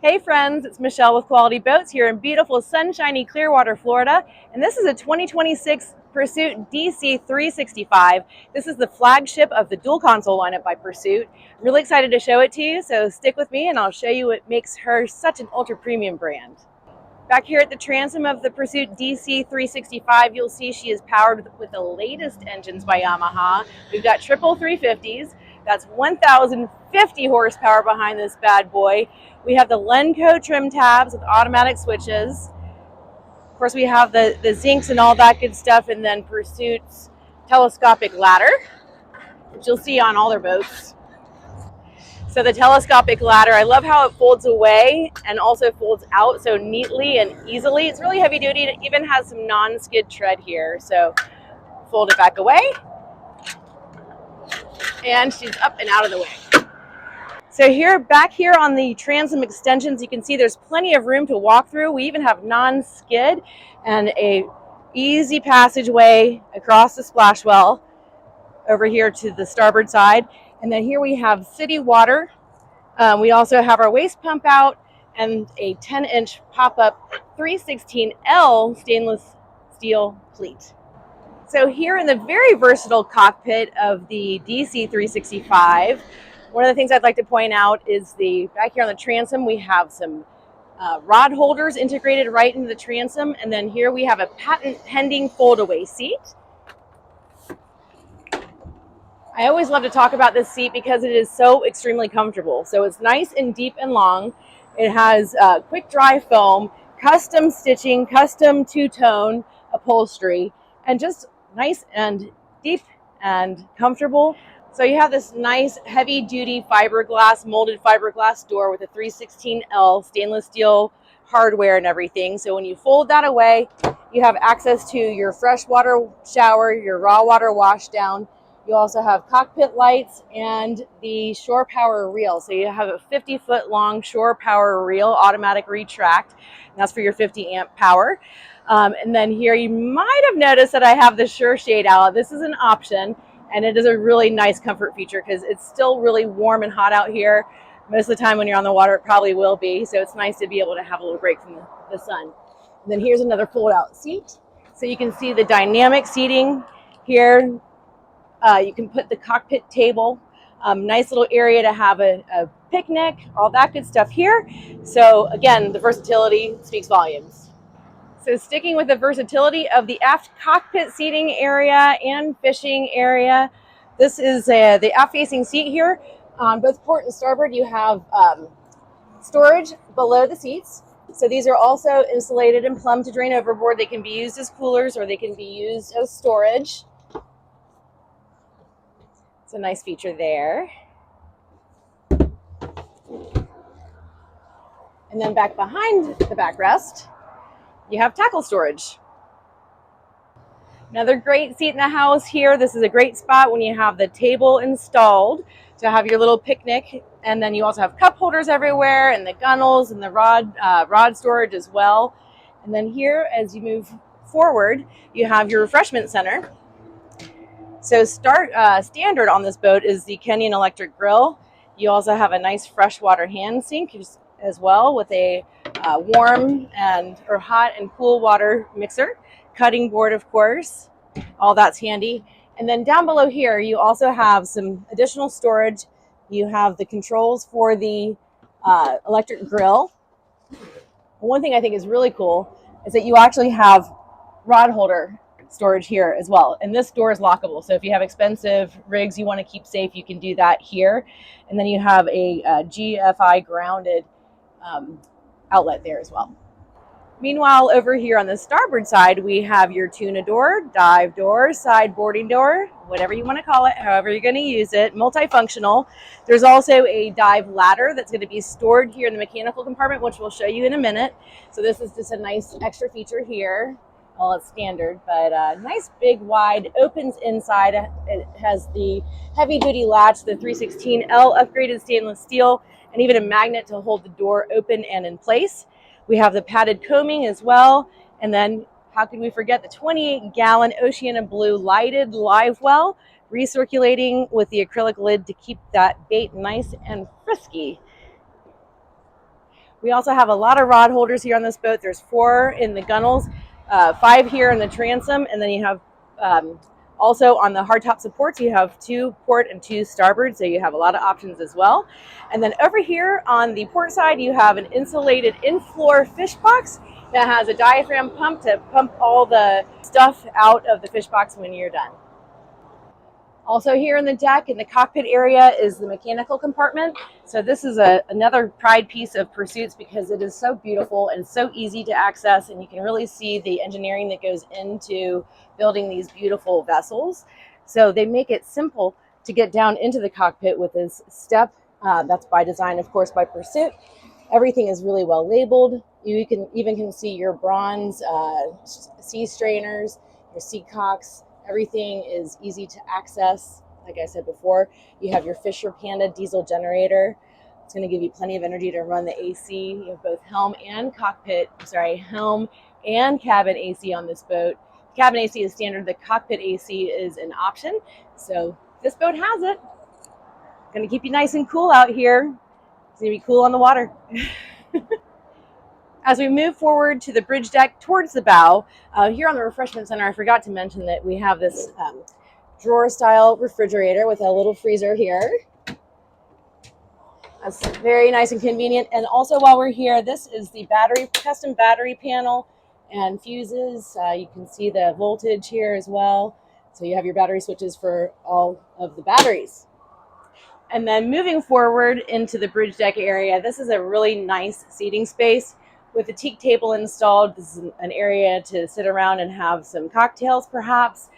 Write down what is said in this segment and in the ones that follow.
Hey friends, it's Michelle with Quality Boats here in beautiful sunshiny Clearwater, Florida. And this is a 2026 Pursuit DC 365. This is the flagship of the dual console lineup by Pursuit. I'm really excited to show it to you, so stick with me and I'll show you what makes her such an ultra premium brand. Back here at the transom of the Pursuit DC 365, you'll see she is powered with the latest engines by Yamaha. We've got triple 350s. That's 1,050 horsepower behind this bad boy. We have the Lenco trim tabs with automatic switches. Of course, we have the zincs and all that good stuff, and then Pursuit's telescopic ladder, which you'll see on all their boats. So the telescopic ladder, I love how it folds away and also folds out so neatly and easily. It's really heavy duty. It even has some non-skid tread here. So fold it back away. And she's up and out of the way. So back here on the transom extensions, you can see there's plenty of room to walk through. We even have non-skid and a easy passageway across the splash well over here to the starboard side. And then here we have city water. We also have our waste pump out and a 10-inch pop-up 316L stainless steel cleat. So here in the very versatile cockpit of the DC 365, one of the things I'd like to point out is back here on the transom, we have some rod holders integrated right into the transom. And then here we have a patent pending fold-away seat. I always love to talk about this seat because it is so extremely comfortable. So it's nice and deep and long. It has quick dry foam, custom stitching, custom two-tone upholstery, and just nice and deep and comfortable. So you have this nice heavy-duty fiberglass, molded fiberglass door with a 316L stainless steel hardware and everything. So when you fold that away, you have access to your freshwater shower, your raw water wash down. You also have cockpit lights and the shore power reel. So you have a 50-foot long shore power reel, automatic retract. And that's for your 50 amp power. And then here you might have noticed that I have the Sure Shade out. This is an option, and it is a really nice comfort feature because it's still really warm and hot out here. Most of the time when you're on the water, it probably will be. So it's nice to be able to have a little break from the sun. And then here's another fold-out seat. So you can see the dynamic seating here. You can put the cockpit table, nice little area to have a picnic, all that good stuff here. So again, the versatility speaks volumes. So sticking with the versatility of the aft cockpit seating area and fishing area, this is the aft facing seat here. On both port and starboard, you have storage below the seats. So these are also insulated and plumbed to drain overboard. They can be used as coolers or they can be used as storage. It's a nice feature there. And then back behind the backrest, you have tackle storage. Another great seat in the house here. This is a great spot when you have the table installed to have your little picnic. And then you also have cup holders everywhere and the gunnels and the rod storage as well. And then here, as you move forward, you have your refreshment center. So standard on this boat is the Kenyan electric grill. You also have a nice freshwater hand sink as well with a warm or hot and cool water mixer, cutting board, of course. All that's handy. And then down below here, you also have some additional storage. You have the controls for the electric grill. One thing I think is really cool is that you actually have rod holder storage here as well, and this door is lockable, so if you have expensive rigs you want to keep safe, you can do that here. And then you have a GFI grounded outlet there as well. Meanwhile, over here on the starboard side, we have your tuna door, dive door, side boarding door, whatever you want to call it, however you're going to use it, multifunctional. There's also a dive ladder that's going to be stored here in the mechanical compartment, which we'll show you in a minute. So this is just a nice extra feature here. Well, it's standard, but nice, big, wide, opens inside. It has the heavy-duty latch, the 316L upgraded stainless steel, and even a magnet to hold the door open and in place. We have the padded coaming as well. And then how could we forget the 28-gallon Oceana Blue lighted live well, recirculating with the acrylic lid to keep that bait nice and frisky. We also have a lot of rod holders here on this boat. There's 4 in the gunnels, 5 here in the transom, and then you have also on the hardtop supports, you have 2 port and 2 starboard, so you have a lot of options as well. And then over here on the port side, you have an insulated in-floor fish box that has a diaphragm pump to pump all the stuff out of the fish box when you're done. Also here in the deck, in the cockpit area, is the mechanical compartment. So this is another pride piece of Pursuit's because it is so beautiful and so easy to access, and you can really see the engineering that goes into building these beautiful vessels. So they make it simple to get down into the cockpit with this step. That's by design, of course, by Pursuit. Everything is really well labeled. You can see your bronze sea strainers, your sea cocks. Everything is easy to access. Like I said before, you have your Fisher Panda diesel generator. It's going to give you plenty of energy to run the AC. You have both helm and cabin AC on this boat. The cabin AC is standard. The cockpit AC is an option. So this boat has it. Going to keep you nice and cool out here. It's going to be cool on the water. As we move forward to the bridge deck towards the bow, here on the refreshment center, I forgot to mention that we have this drawer-style refrigerator with a little freezer here. That's very nice and convenient. And also while we're here, this is the custom battery panel and fuses. You can see the voltage here as well. So you have your battery switches for all of the batteries. And then moving forward into the bridge deck area, this is a really nice seating space. With the Teak table installed, this is an area to sit around and have some cocktails perhaps.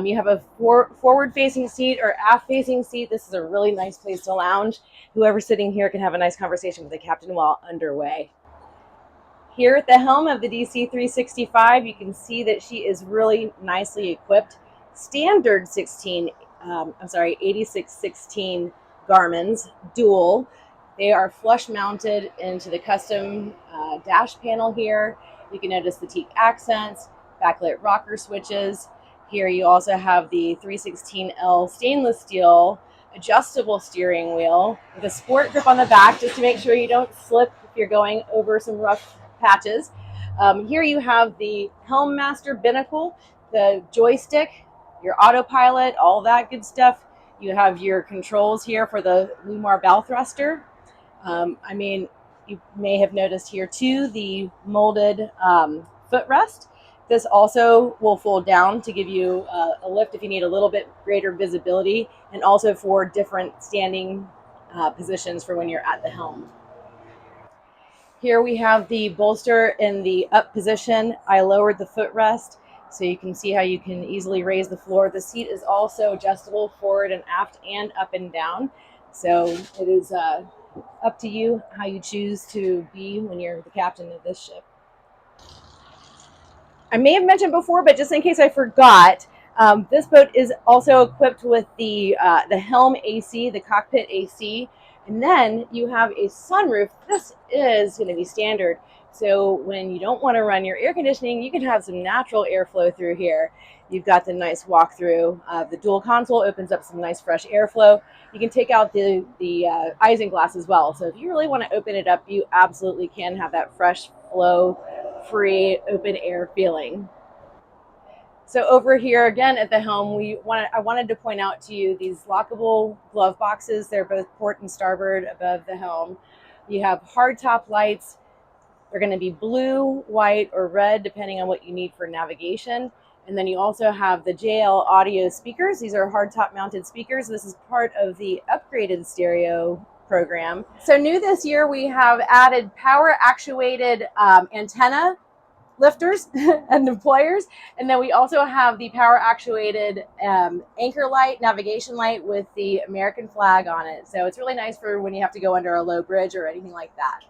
You have a forward-facing seat or aft-facing seat. This is a really nice place to lounge. Whoever's sitting here can have a nice conversation with the captain while underway. Here at the helm of the DC 365, you can see that she is really nicely equipped. Standard 8616 Garmin's dual. They are flush mounted into the custom dash panel here. You can notice the Teak accents, backlit rocker switches. Here you also have the 316L stainless steel adjustable steering wheel with a sport grip on the back just to make sure you don't slip if you're going over some rough patches. Here you have the Helm Master binnacle, the joystick, your autopilot, all that good stuff. You have your controls here for the Lumar bow thruster. You may have noticed here too the molded footrest. This also will fold down to give you a lift if you need a little bit greater visibility, and also for different standing positions for when you're at the helm. Here we have the bolster in the up position. I lowered the footrest so you can see how you can easily raise the floor. The seat is also adjustable forward and aft and up and down. So it is up to you how you choose to be when you're the captain of this ship. I may have mentioned before, but just in case I forgot, this boat is also equipped with the Helm AC, the cockpit AC, and then you have a sunroof. This is going to be standard. So when you don't want to run your air conditioning, you can have some natural airflow through here. You've got the nice walkthrough. The dual console opens up some nice fresh airflow. You can take out the isinglass as well. So if you really want to open it up, you absolutely can have that fresh flow, free open air feeling. So over here again at the helm, I wanted to point out to you these lockable glove boxes. They're both port and starboard above the helm. You have hardtop lights. They're going to be blue, white, or red depending on what you need for navigation. And then you also have the JL audio speakers. These are hardtop mounted speakers. This is part of the upgraded stereo program. So new this year, we have added power actuated antenna lifters and deployers. And then we also have the power actuated anchor light, navigation light with the American flag on it. So it's really nice for when you have to go under a low bridge or anything like that.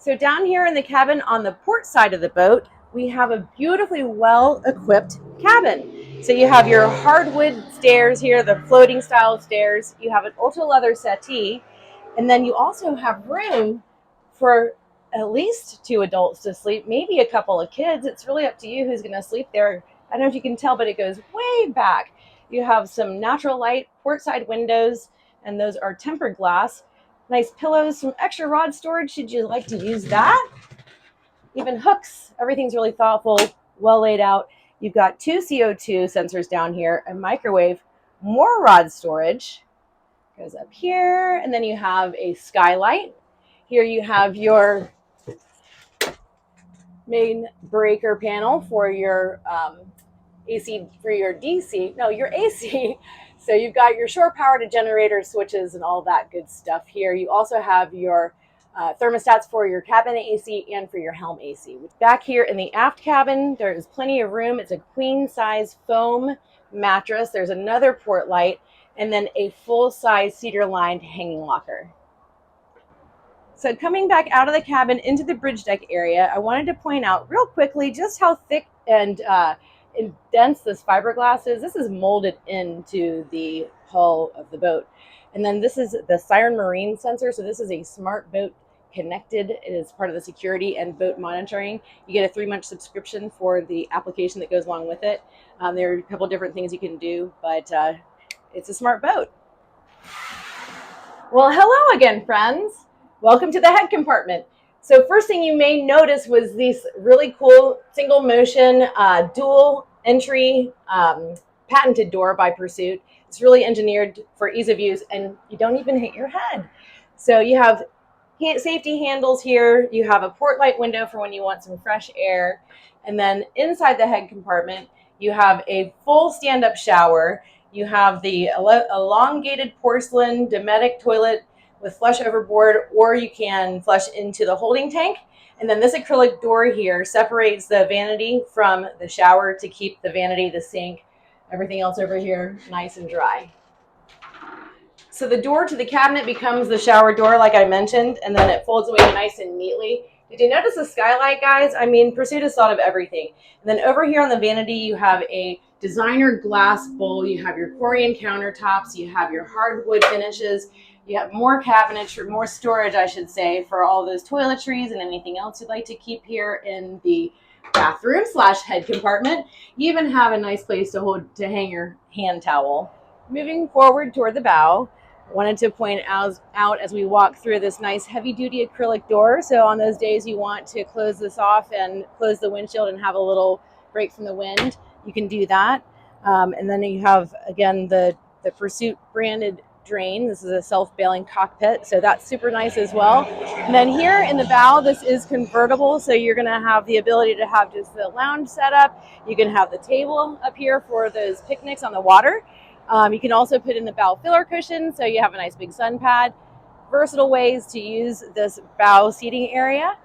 So down here in the cabin on the port side of the boat, we have a beautifully well-equipped cabin. So you have your hardwood stairs here, the floating style stairs. You have an ultra leather settee, and then you also have room for at least 2 adults to sleep, maybe a couple of kids. It's really up to you who's going to sleep there. I don't know if you can tell, but it goes way back. You have some natural light port side windows, and those are tempered glass. Nice pillows, some extra rod storage should you like to use that. Even hooks, everything's really thoughtful, well laid out. You've got 2 CO2 sensors down here, a microwave, more rod storage, goes up here, and then you have a skylight. Here you have your main breaker panel for your AC, for your DC, no, your AC. So you've got your shore power to generator switches and all that good stuff here. You also have your thermostats for your cabin AC and for your Helm AC. Back here in the aft cabin, there is plenty of room. It's a queen size foam mattress. There's another port light and then a full size cedar lined hanging locker. So coming back out of the cabin into the bridge deck area, I wanted to point out real quickly just how thick and dense this fiberglass is. This is molded into the hull of the boat. And then this is the Siren Marine sensor. So this is a smart boat connected. It is part of the security and boat monitoring. You get a 3-month subscription for the application that goes along with it. There are a couple different things you can do, but it's a smart boat. Well, hello again, friends. Welcome to the head compartment. So first thing you may notice was this really cool single motion dual entry patented door by Pursuit. It's really engineered for ease of use and you don't even hit your head. So you have safety handles here. You have a port light window for when you want some fresh air. And then inside the head compartment, you have a full stand-up shower. You have the elongated porcelain Dometic toilet with flush overboard, or you can flush into the holding tank. And then this acrylic door here separates the vanity from the shower to keep the vanity, the sink, everything else over here nice and dry. So the door to the cabinet becomes the shower door, like I mentioned, and then it folds away nice and neatly. Did you notice the skylight, guys? I mean, Pursuit has thought of everything. And then over here on the vanity, you have a designer glass bowl. You have your Corian countertops. You have your hardwood finishes. You have more cabinetry, more storage, I should say, for all those toiletries and anything else you'd like to keep here in the bathroom / head compartment. You even have a nice place to hang your hand towel. Moving forward toward the bow, I wanted to point out as we walk through this nice heavy-duty acrylic door. So on those days you want to close this off and close the windshield and have a little break from the wind, you can do that. And then you have, again, the Pursuit branded drain. This is a self-bailing cockpit, so that's super nice as well. And then here in the bow, this is convertible, so you're going to have the ability to have just the lounge set up. You can have the table up here for those picnics on the water. You can also put in the bow filler cushion, so you have a nice big Sunpad. Versatile ways to use this bow seating area.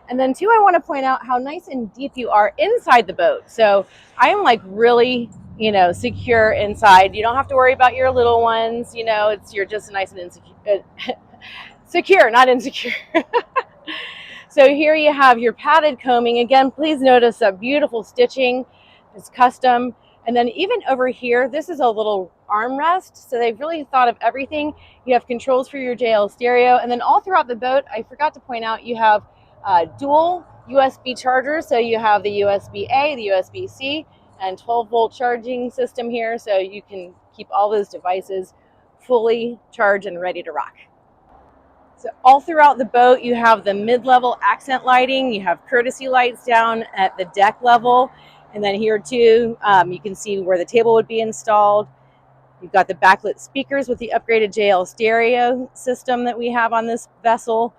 And then too, I want to point out how nice and deep you are inside the boat. So I am like really, secure inside. You don't have to worry about your little ones. You're just nice and secure, not insecure. So here you have your padded combing. Again, please notice that beautiful stitching. It's custom. And then even over here, this is a little armrest. So they've really thought of everything. You have controls for your JL stereo. And then all throughout the boat, I forgot to point out, you have dual USB chargers. So you have the USB A, the USB C, and 12-volt charging system here. So you can keep all those devices fully charged and ready to rock. So all throughout the boat, you have the mid-level accent lighting. You have courtesy lights down at the deck level. And then here too, you can see where the table would be installed. You've got the backlit speakers with the upgraded JL stereo system that we have on this vessel.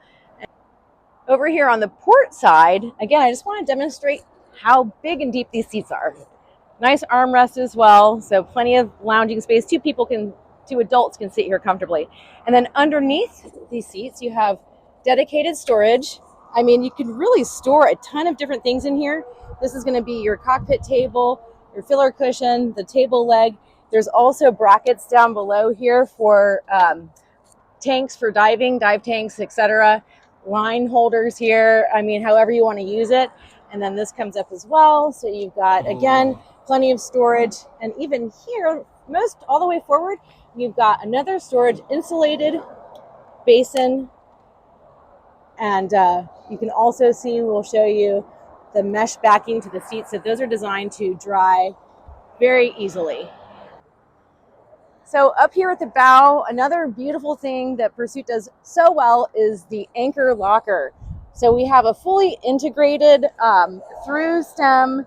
Over here on the port side, again, I just want to demonstrate how big and deep these seats are. Nice armrest as well, so plenty of lounging space. Two adults can sit here comfortably. And then underneath these seats, you have dedicated storage. I mean, you can really store a ton of different things in here. This is going to be your cockpit table, your filler cushion, the table leg. There's also brackets down below here for tanks for diving, dive tanks, etc. Line holders here. I mean, however you want to use it. And then this comes up as well. So you've got, again, plenty of storage. And even here, all the way forward, you've got another storage insulated basin. And you can also see, we'll show you the mesh backing to the seats. So those are designed to dry very easily. So up here at the bow, another beautiful thing that Pursuit does so well is the anchor locker. So we have a fully integrated through stem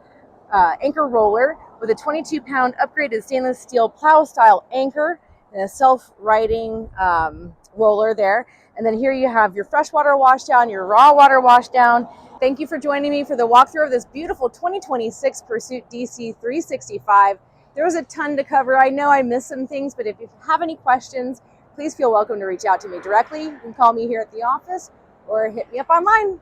anchor roller with a 22-pound upgraded stainless steel plow style anchor and a self-righting roller there. And then here you have your freshwater washdown, your raw water washdown. Thank you for joining me for the walkthrough of this beautiful 2026 Pursuit DC 365. There was a ton to cover. I know I missed some things, but if you have any questions, please feel welcome to reach out to me directly. You can call me here at the office or hit me up online.